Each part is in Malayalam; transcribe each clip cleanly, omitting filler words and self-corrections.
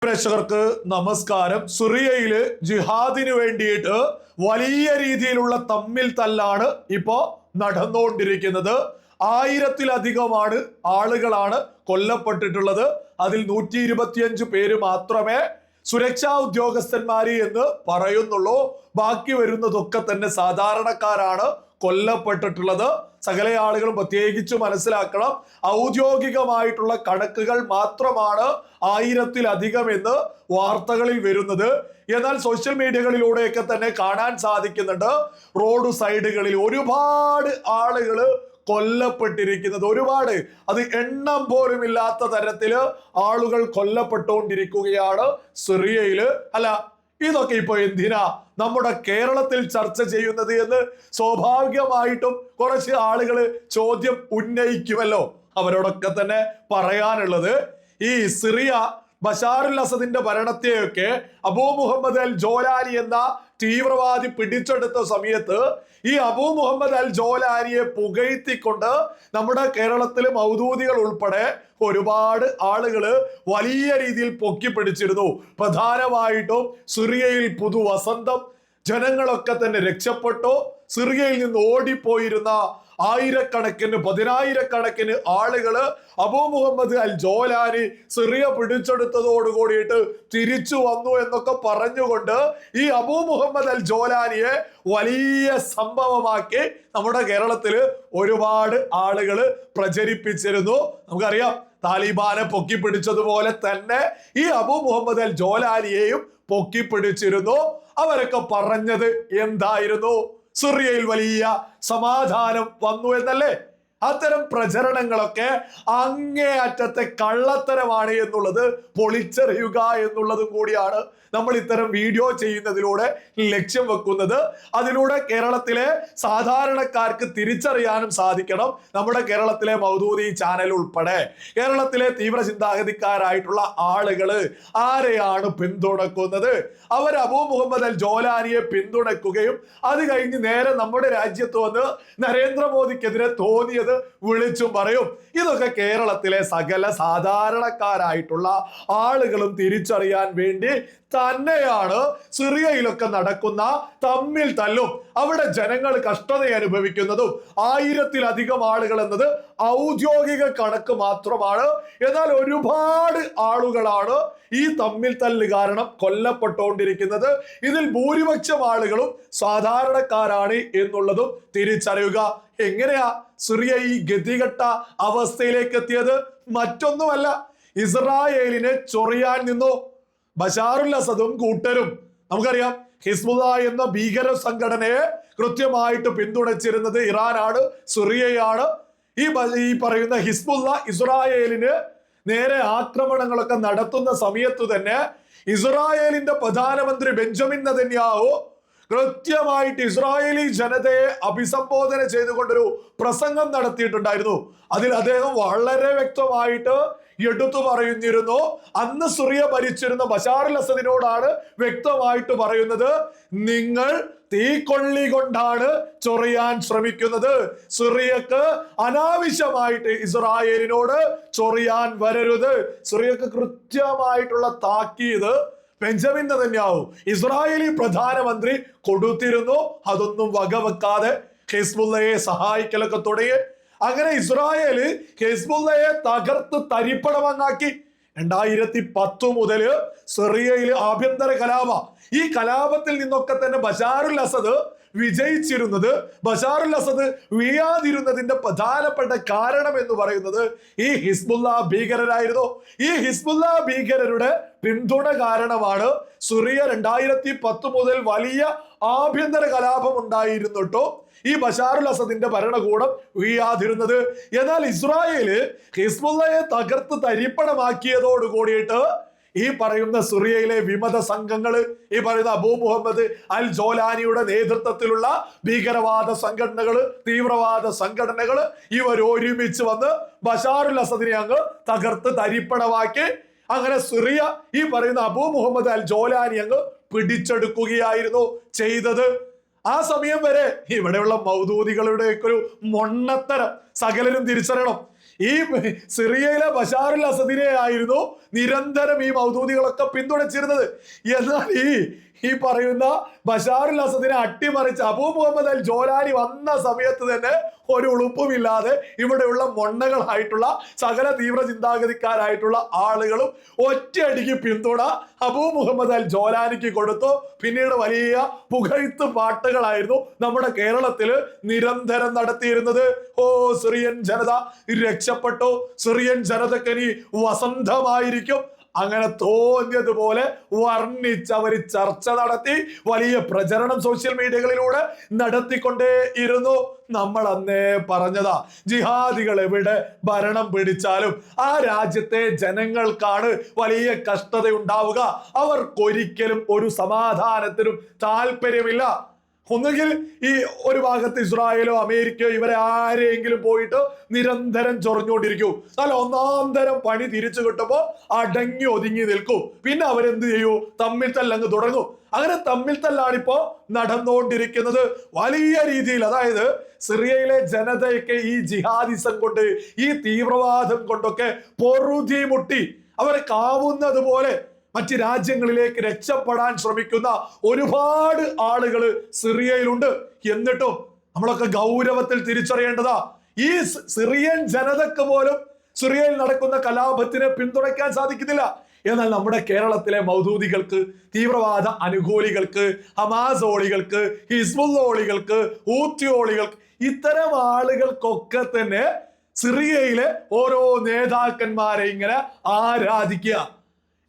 പ്രേക്ഷകർക്ക് നമസ്കാരം. സിറിയയില് ജിഹാദിന് വേണ്ടിയിട്ട് വലിയ രീതിയിലുള്ള തമ്മിൽ തല്ലാണ് ഇപ്പോ നടന്നുകൊണ്ടിരിക്കുന്നത്. 1000-ലധികമാണ് ആളുകളാണ് കൊല്ലപ്പെട്ടിട്ടുള്ളത്. അതിൽ 125 പേര് മാത്രമേ സുരക്ഷാ ഉദ്യോഗസ്ഥന്മാര് എന്ന് പറയുന്നുള്ളൂ. ബാക്കി വരുന്നതൊക്കെ തന്നെ സാധാരണക്കാരാണ് കൊല്ലപ്പെട്ടിട്ടുള്ളത്. സകല ആളുകളും പ്രത്യേകിച്ച് മനസ്സിലാക്കണം, ഔദ്യോഗികമായിട്ടുള്ള കണക്കുകൾ മാത്രമാണ് 1000-ലധികം എന്ന് വാർത്തകളിൽ വരുന്നത്. എന്നാൽ സോഷ്യൽ മീഡിയകളിലൂടെയൊക്കെ തന്നെ കാണാൻ സാധിക്കുന്നുണ്ട് റോഡ് സൈഡുകളിൽ ഒരുപാട് ആളുകൾ കൊല്ലപ്പെട്ടിരിക്കുന്നത്. ഒരുപാട്, അത് എണ്ണം പോലും ഇല്ലാത്ത തരത്തില് ആളുകൾ കൊല്ലപ്പെട്ടുകൊണ്ടിരിക്കുകയാണ് സിറിയയില്. അല്ല, ഇതൊക്കെ ഇപ്പൊ എന്തിനാ നമ്മുടെ കേരളത്തിൽ ചർച്ച ചെയ്യുന്നത് എന്ന് സ്വാഭാവികമായിട്ടും കുറച്ച് ആളുകൾ ചോദ്യം ഉന്നയിക്കുമല്ലോ. അവരോടൊക്കെ തന്നെ പറയാനുള്ളത്, ഈ സിറിയ ബഷാറുൽ അസദിന്റെ ഭരണത്തെയൊക്കെ അബൂ മുഹമ്മദ് അൽ ജോലാനി എന്ന തീവ്രവാദി പിടിച്ചെടുത്ത സമയത്ത് ഈ അബൂ മുഹമ്മദ് അൽ ജോലാനിയെ പുകഴ്ത്തിക്കൊണ്ട് നമ്മുടെ കേരളത്തിലെ മൗദൂദികൾ ഉൾപ്പെടെ ഒരുപാട് ആളുകള് വലിയ രീതിയിൽ പൊക്കിപ്പിടിച്ചിരുന്നു. പ്രധാനമായിട്ടും സിറിയയിൽ പുതുവസന്തം, ജനങ്ങളൊക്കെ തന്നെ രക്ഷപ്പെട്ടു. സിറിയയിൽ നിന്ന് ഓടിപ്പോയിരുന്ന ആയിരക്കണക്കിന് 10,000-കണക്കിന് ആളുകള് അബൂ മുഹമ്മദ് അൽ ജോലാനി സിറിയ പിടിച്ചെടുത്തതോട് കൂടിയിട്ട് തിരിച്ചു വന്നു എന്നൊക്കെ പറഞ്ഞുകൊണ്ട് ഈ അബൂ മുഹമ്മദ് അൽ ജോലാനിയെ വലിയ സംഭവമാക്കി നമ്മുടെ കേരളത്തില് ഒരുപാട് ആളുകള് പ്രചരിപ്പിച്ചിരുന്നു. നമുക്കറിയാം, താലിബാനെ പൊക്കിപ്പിടിച്ചതുപോലെ തന്നെ ഈ അബൂ മുഹമ്മദ് അൽ ജോലാനിയെയും പൊക്കിപ്പിടിച്ചിരുന്നു. അവരൊക്കെ പറഞ്ഞത് എന്തായിരുന്നു? സിറിയയിൽ വലിയ സമാധാനം വന്നു എന്നല്ലേ? അത്തരം പ്രചരണങ്ങളൊക്കെ അങ്ങേയറ്റത്തെ കള്ളത്തരമാണ് എന്നുള്ളത് പൊളിച്ചെറിയുക എന്നുള്ളതും കൂടിയാണ് നമ്മൾ ഇത്തരം വീഡിയോ ചെയ്യുന്നതിലൂടെ ലക്ഷ്യം വെക്കുന്നത്. അതിലൂടെ കേരളത്തിലെ സാധാരണക്കാർക്ക് തിരിച്ചറിയാനും സാധിക്കണം. നമ്മുടെ കേരളത്തിലെ മൗദൂദി ചാനൽ ഉൾപ്പെടെ കേരളത്തിലെ തീവ്ര ചിന്താഗതിക്കാരായിട്ടുള്ള ആളുകള് ആരെയാണ് പിന്തുണക്കുന്നത്? അവർ അബൂ മുഹമ്മദ് അൽ ജോലാനിയെ പിന്തുണക്കുകയും അത് കഴിഞ്ഞ് നേരെ നമ്മുടെ രാജ്യത്ത് വന്ന് നരേന്ദ്രമോദിക്കെതിരെ തോന്നിയത് വിളിച്ചും പറയും. ഇതൊക്കെ കേരളത്തിലെ സകല സാധാരണക്കാരായിട്ടുള്ള ആളുകളും തിരിച്ചറിയാൻ വേണ്ടി തന്നെയാണ് സിറിയയിലൊക്കെ നടക്കുന്ന തമ്മിൽ തല്ലും അവിടെ ജനങ്ങൾ കഷ്ടത അനുഭവിക്കുന്നതും. 1000-ലധികം ആളുകൾ എന്നത് ഔദ്യോഗിക കണക്ക് മാത്രമാണ്. എന്നാൽ ഒരുപാട് ആളുകളാണ് ഈ തമ്മിൽ തല്ല് കാരണം കൊല്ലപ്പെട്ടുകൊണ്ടിരിക്കുന്നത്. ഇതിൽ ഭൂരിപക്ഷം ആളുകളും സാധാരണക്കാരാണ് എന്നുള്ളതും തിരിച്ചറിയുക. എങ്ങനെയാ സിറിയ ഈ ഗതികെട്ട അവസ്ഥയിലേക്ക് എത്തിയത്? മറ്റൊന്നുമല്ല, ഇസ്രായേലിനെ ചൊറിയാൻ നിന്നു ബഷാറുൽ അസദും കൂട്ടരും. നമുക്കറിയാം, ഹിസ്ബുള്ള എന്ന ഭീകര സംഘടനയെ കൃത്യമായിട്ട് പിന്തുണച്ചിരുന്നത് ഇറാനാണ്, സിറിയയാണ്. ഈ പറയുന്ന ഹിസ്ബുള്ള ഇസ്രായേലിന് നേരെ ആക്രമണങ്ങളൊക്കെ നടത്തുന്ന സമയത്ത് തന്നെ ഇസ്രായേലിന്റെ പ്രധാനമന്ത്രി ബെഞ്ചമിൻ നെതന്യാഹു കൃത്യമായിട്ട് ഇസ്രായേലി ജനതയെ അഭിസംബോധന ചെയ്തുകൊണ്ടൊരു പ്രസംഗം നടത്തിയിട്ടുണ്ടായിരുന്നു. അതിൽ അദ്ദേഹം വളരെ വ്യക്തമായിട്ട് എടുത്തു പറയുന്നിരുന്നു, അന്ന് സിറിയ ഭരിച്ചിരുന്ന ബഷാറുൽ അസദിനോടാണ് വ്യക്തമായിട്ട് പറയുന്നത്, നിങ്ങൾ തീക്കൊള്ളി കൊണ്ടാണ് ചൊറിയാൻ ശ്രമിക്കുന്നത്. സിറിയക്ക് അനാവശ്യമായിട്ട് ഇസ്രായേലിനോട് ചൊറിയാൻ വരരുത്. സിറിയക്ക് കൃത്യമായിട്ടുള്ള താക്കീത് ബെഞ്ചമിൻ നെതന്യാഹു ഇസ്രായേലി പ്രധാനമന്ത്രി കൊടുത്തിരുന്നു. അതൊന്നും വകവെക്കാതെ ഹിസ്ബുള്ളയെ സഹായിക്കലൊക്കെ തുടങ്ങി. അങ്ങനെ ഇസ്രായേല് ഹിസ്ബുള്ളയെ തകർത്ത് തരിപ്പണമാക്കി. 2010 മുതൽ സിറിയയിൽ ആഭ്യന്തര കലാപ. ഈ കലാപത്തിൽ നിന്നൊക്കെ തന്നെ ബഷാറുൽ അസദ് വിജയിച്ചിരുന്നത്, ബഷാറുൽ അസദ് വീഴാതിരുന്നതിന്റെ പ്രധാനപ്പെട്ട കാരണം എന്ന് പറയുന്നത് ഈ ഹിസ്ബുള്ള ഭീകരരായിരുന്നു. ഈ ഹിസ്ബുള്ള ഭീകരരുടെ പിന്തുണ കാരണമാണ് സിറിയ 2010 മുതൽ വലിയ ആഭ്യന്തര കലാപം ഉണ്ടായിരുന്നിട്ടോ ഈ ബഷാറുൽ അസദിന്റെ ഭരണകൂടം വീഴാതിരുന്നത്. എന്നാൽ ഇസ്രായേല് ഹിസ്ബുള്ളയെ തകർത്ത് തരിപ്പണമാക്കിയതോട് കൂടിയിട്ട് ഈ പറയുന്ന സിറിയയിലെ വിമത സംഘങ്ങള്, ഈ പറയുന്ന അബൂ മുഹമ്മദ് അൽ ജോലാനിയുടെ നേതൃത്വത്തിലുള്ള ഭീകരവാദ സംഘടനകള്, തീവ്രവാദ സംഘടനകള്, ഇവരൊരുമിച്ച് വന്ന് ബഷാറുൽ അസദിനെ അങ്ങ് തകർത്ത് തരിപ്പണമാക്കി. അങ്ങനെ സിറിയ ഈ പറയുന്ന അബൂ മുഹമ്മദ് അൽ ജോലാനി അങ്ങ് പിടിച്ചെടുക്കുകയായിരുന്നു ചെയ്തത്. ആ സമയം വരെ ഇവിടെയുള്ള മൗദൂദികളുടെ ഒക്കെ ഒരു മൊണ്ണത്തരം സകലരും തിരിച്ചറിയണം. ഈ സിറിയയിലെ ബഷാർ അൽ അസദിനെ ആയിരുന്നു നിരന്തരം ഈ മൗദൂദികളൊക്കെ പിന്തുണച്ചിരുന്നത്. എന്നാൽ ഈ പറയുന്ന ബഷാർ അൽ അസദിനെ അട്ടിമറിച്ച് അബൂ മുഹമ്മദ് അൽ ജോലാനി വന്ന സമയത്ത് തന്നെ ഒരു ഉളുപ്പുമില്ലാതെ ഇവിടെയുള്ള മൊണ്ണകളായിട്ടുള്ള സകല തീവ്ര ചിന്താഗതിക്കാരായിട്ടുള്ള ആളുകളും ഒറ്റയടിക്ക് പിന്തുണ അബൂ മുഹമ്മദ് അൽ ജോലാനിക്ക് കൊടുത്തു. പിന്നീട് വലിയ പുകഴ്ത്ത് പാട്ടുകളായിരുന്നു നമ്മുടെ കേരളത്തിൽ നിരന്തരം നടത്തിയിരുന്നത്. ഓ സിറിയൻ ജനത രക്ഷപ്പെട്ടു, സിറിയൻ ജനതയ്ക്ക് വസന്തമായിരിക്കും, അങ്ങനെ തോന്നിയതുപോലെ വർണ്ണിച്ചവർ ചർച്ച നടത്തി വലിയ പ്രചരണം സോഷ്യൽ മീഡിയകളിലൂടെ നടത്തിക്കൊണ്ടേ ഇരുന്നു. നമ്മൾ അന്നേ പറഞ്ഞതാ, ജിഹാദികൾ എവിടെ ഭരണം പിടിച്ചാലും ആ രാജ്യത്തെ ജനങ്ങൾക്കാണ് വലിയ കഷ്ടത ഉണ്ടാവുക. അവർക്കൊരിക്കലും ഒരു സമാധാനത്തിനും താല്പര്യമില്ല. ഒന്നുകിൽ ഈ ഒരു ഭാഗത്ത് ഇസ്രായേലോ അമേരിക്കയോ ഇവരെ ആരെങ്കിലും പോയിട്ട് നിരന്തരം ചൊറിഞ്ഞുകൊണ്ടിരിക്കും, അല്ല ഒന്നാം തരം പണി തിരിച്ചു കിട്ടുമ്പോ അടങ്ങി ഒതുങ്ങി നിൽക്കും. പിന്നെ അവരെന്ത് ചെയ്യൂ, തമ്മിൽ തല്ലങ്ങ് തുടങ്ങും. അങ്ങനെ തമ്മിൽ തല്ലാണിപ്പോ നടന്നുകൊണ്ടിരിക്കുന്നത് വലിയ രീതിയിൽ. അതായത് സിറിയയിലെ ജനതയൊക്കെ ഈ ജിഹാദിസം കൊണ്ട്, ഈ തീവ്രവാദം കൊണ്ടൊക്കെ പൊറുതി മുട്ടി അവരെ പോലെ മറ്റ് രാജ്യങ്ങളിലേക്ക് രക്ഷപ്പെടാൻ ശ്രമിക്കുന്ന ഒരുപാട് ആളുകൾ സിറിയയിലുണ്ട്. എന്നിട്ടും നമ്മളൊക്കെ ഗൗരവത്തിൽ തിരിച്ചറിയേണ്ടതാ, ഈ സിറിയൻ ജനതക്ക് പോലും സിറിയയിൽ നടക്കുന്ന കലാപത്തിനെ പിന്തുണയ്ക്കാൻ സാധിക്കുന്നില്ല. എന്നാൽ നമ്മുടെ കേരളത്തിലെ മൗദൂദികൾക്ക്, തീവ്രവാദ അനുകൂലികൾക്ക്, ഹമാസോളികൾക്ക്, ഹിസ്ബുള്ളോളികൾക്ക്, ഹൂത്തിയോളികൾക്ക്, ഇത്തരം ആളുകൾക്കൊക്കെ തന്നെ സിറിയയിലെ ഓരോ നേതാക്കന്മാരെ ഇങ്ങനെ ആരാധിക്കുക.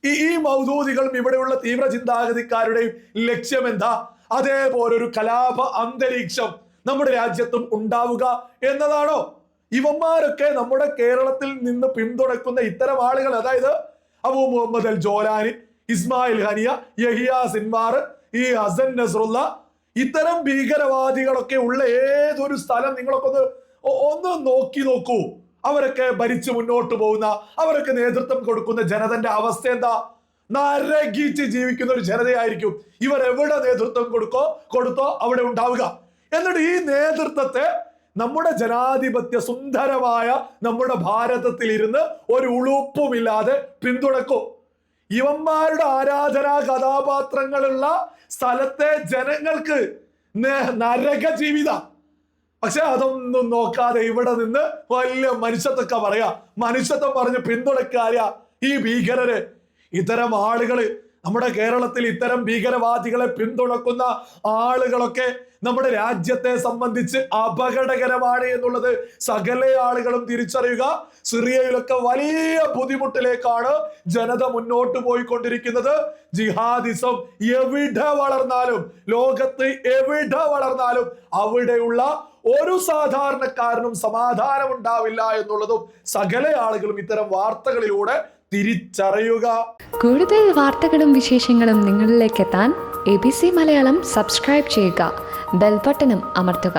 ഈ മൗദൂദികളും ഇവിടെയുള്ള തീവ്ര ചിന്താഗതിക്കാരുടെയും ലക്ഷ്യം എന്താ? അതേപോലെ ഒരു കലാപ അന്തരീക്ഷം നമ്മുടെ രാജ്യത്തും ഉണ്ടാവുക എന്നതാണോ? ഇവന്മാരൊക്കെ നമ്മുടെ കേരളത്തിൽ നിന്ന് പിന്തുണക്കുന്ന ഇത്തരം ആളുകൾ, അതായത് അബൂ മുഹമ്മദ് അൽ ജോലാനി, ഇസ്മായിൽ ഹനിയ, യഹിയ സിൻവാർ, ഈ ഹസൻ നസ്രുള്ള, ഇത്തരം ഭീകരവാദികളൊക്കെ ഉള്ള ഏതൊരു സ്ഥലം നിങ്ങളൊക്കെ ഒന്ന് നോക്കി നോക്കൂ. അവരൊക്കെ ഭരിച്ച് മുന്നോട്ട് പോകുന്ന, അവരൊക്കെ നേതൃത്വം കൊടുക്കുന്ന ജനതന്റെ അവസ്ഥ എന്താ? നരകിച്ച് ജീവിക്കുന്ന ഒരു ജനതയായിരിക്കും. ഇവർ എവിടെ നേതൃത്വം കൊടുത്തോ അവിടെ ഉണ്ടാവുക. എന്നിട്ട് ഈ നേതൃത്വത്തെ നമ്മുടെ ജനാധിപത്യ സുന്ദരമായ നമ്മുടെ ഭാരതത്തിൽ ഇരുന്ന് ഒരു ഉളുപ്പുമില്ലാതെ പിന്തുണക്കും. ഇവന്മാരുടെ ആരാധനാ കഥാപാത്രങ്ങളുള്ള സ്ഥലത്തെ ജനങ്ങൾക്ക് നരക ജീവിത. പക്ഷെ അതൊന്നും നോക്കാതെ ഇവിടെ നിന്ന് വലിയ മനുഷ്യത്വമൊക്കെ പറയാ, മനുഷ്യത്വം പറഞ്ഞ് പിന്തുണക്കാര ഈ ഭീകരര്. ഇത്തരം ആളുകള് നമ്മുടെ കേരളത്തിൽ ഇത്തരം ഭീകരവാദികളെ പിന്തുണക്കുന്ന ആളുകളൊക്കെ നമ്മുടെ രാജ്യത്തെ സംബന്ധിച്ച് അപകടകരമാണ് എന്നുള്ളത് സകല ആളുകളും തിരിച്ചറിയുക. സിറിയയിലൊക്കെ വലിയ ബുദ്ധിമുട്ടിലേക്കാണ് ജനത മുന്നോട്ട് പോയിക്കൊണ്ടിരിക്കുന്നത്. ജിഹാദിസം എവിടെ വളർന്നാലും, ലോകത്ത് എവിടെ വളർന്നാലും അവിടെയുള്ള ഒരു സാധാരണക്കാരനും സമാധാനം ഉണ്ടാവില്ല എന്നുള്ളതും സകല ആളുകളും ഇത്തരം വാർത്തകളിലൂടെ തിരിച്ചറിയുക. കൂടുതൽ വാർത്തകളും വിശേഷങ്ങളും നിങ്ങളിലേക്ക് എത്താൻ ABC മലയാളം സബ്സ്ക്രൈബ് ചെയ്യുക, ബെൽ ബട്ടണും അമർത്തുക.